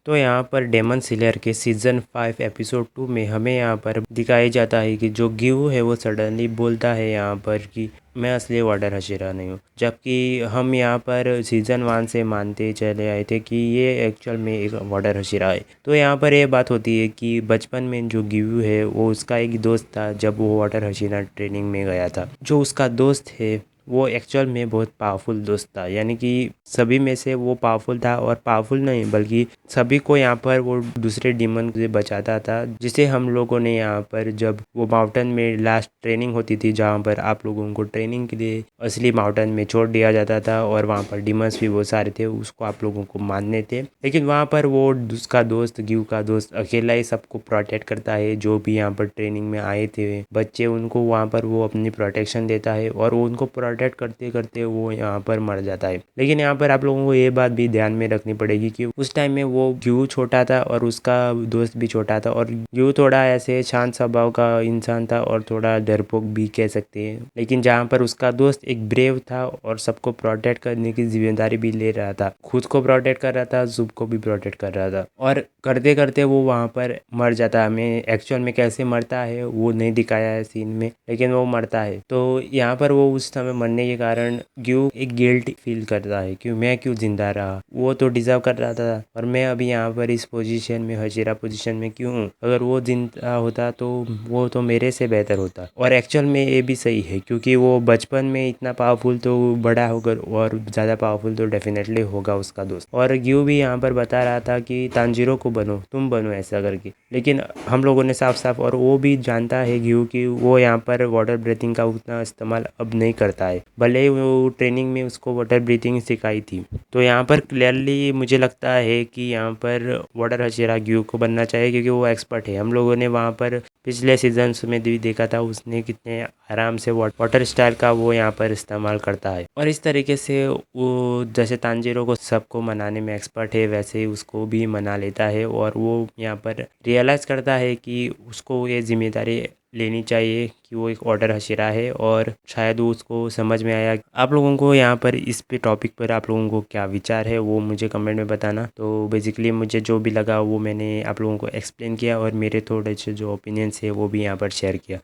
तो यहाँ पर डेमन स्लेयर के सीज़न 5 एपिसोड 2 में हमें यहाँ पर दिखाया जाता है कि जो गिव है वो सडनली बोलता है यहाँ पर कि मैं असली वाटर हशीरा नहीं हूँ, जबकि हम यहाँ पर सीज़न 1 से मानते चले आए थे कि ये एक्चुअल में एक वाटर हशीरा है। तो यहाँ पर ये बात होती है कि बचपन में जो गिव है वो उसका एक दोस्त था जब वो वाटर हशीरा ट्रेनिंग में गया था। जो उसका दोस्त है वो एक्चुअल में बहुत पावरफुल दोस्त था, यानी कि सभी में से वो पावरफुल था, और पावरफुल नहीं बल्कि सभी को यहाँ पर वो दूसरे डीमन से बचाता था, जिसे हम लोगों ने यहाँ पर जब वो माउंटेन में लास्ट ट्रेनिंग होती थी जहाँ पर आप लोगों को ट्रेनिंग के लिए असली माउंटेन में छोड़ दिया जाता था और वहाँ पर डीमंस भी बहुत सारे थे, उसको आप लोगों को मारने थे। लेकिन वहाँ पर वो उसका दोस्त गिव का दोस्त अकेला ही सबको प्रोटेक्ट करता है। जो भी यहाँ पर ट्रेनिंग में आए थे बच्चे उनको वहाँ पर वो अपनी प्रोटेक्शन देता है और वो उनको प्रोटेक्ट करते करते वो यहाँ पर मर जाता है। लेकिन यहाँ पर आप लोगों को ये बात भी ध्यान में रखनी पड़ेगी कि उस टाइम में वो गिव छोटा था और उसका दोस्त भी छोटा था, और गिव थोड़ा ऐसे शांत स्वभाव का इंसान था और थोड़ा डरपोक भी कह सकते हैं। लेकिन जहाँ पर उसका दोस्त एक ब्रेव था और सबको प्रोटेक्ट करने की जिम्मेदारी भी ले रहा था, खुद को प्रोटेक्ट कर रहा था, जुब को भी प्रोटेक्ट कर रहा था, और करते करते वो वहाँ पर मर जाता है। हमें एक्चुअल में कैसे मरता है वो नहीं दिखाया है सीन में, लेकिन वो मरता है। तो यहाँ पर वो उस समय मरने के कारण गिव एक गिल्ट फील करता है कि मैं क्यों जिंदा रहा, वो तो डिजर्व कर रहा था और मैं अभी यहाँ पर इस पोजीशन में हशीरा पोजीशन में क्यों हूँ। अगर वो जिंदा होता तो वो तो मेरे से बेहतर होता। और एक्चुअल में ये भी सही है क्योंकि वो बचपन में इतना पावरफुल तो बड़ा होकर और ज़्यादा पावरफुल तो डेफिनेटली होगा उसका दोस्त। और गिव भी यहाँ पर बता रहा था कि तांजीरो को बनो, तुम बनो ऐसा करके। लेकिन हम लोगों ने साफ साफ, और वो भी जानता है गिव कि वो यहाँ पर वाटर ब्रीथिंग का उतना इस्तेमाल अब नहीं करता है, भले ही वो ट्रेनिंग में उसको वाटर ब्रीथिंग सिखाई थी। तो यहाँ पर क्लियरली मुझे लगता है कि यहाँ पर वाटर हशीरा गिव को बनना चाहिए क्योंकि वो एक्सपर्ट है। हम लोगों ने वहाँ पर पिछले सीजन्स में भी देखा था उसने कितने आराम से वाटर स्टाइल का वो यहाँ पर इस्तेमाल करता है। और इस तरीके से वो जैसे तांजीरो को सबको मनाने में एक्सपर्ट है वैसे ही उसको भी मना लेता है, और वो यहाँ पर रियलाइज़ करता है कि उसको ये जिम्मेदारी लेनी चाहिए कि वो एक वाटर हशीरा है, और शायद वो उसको समझ में आया। आप लोगों को यहाँ पर इस पे टॉपिक पर आप लोगों को क्या विचार है वो मुझे कमेंट में बताना। तो बेसिकली मुझे जो भी लगा वो मैंने आप लोगों को एक्सप्लेन किया और मेरे थोड़े से जो ओपिनियंस है वो भी यहाँ पर शेयर किया।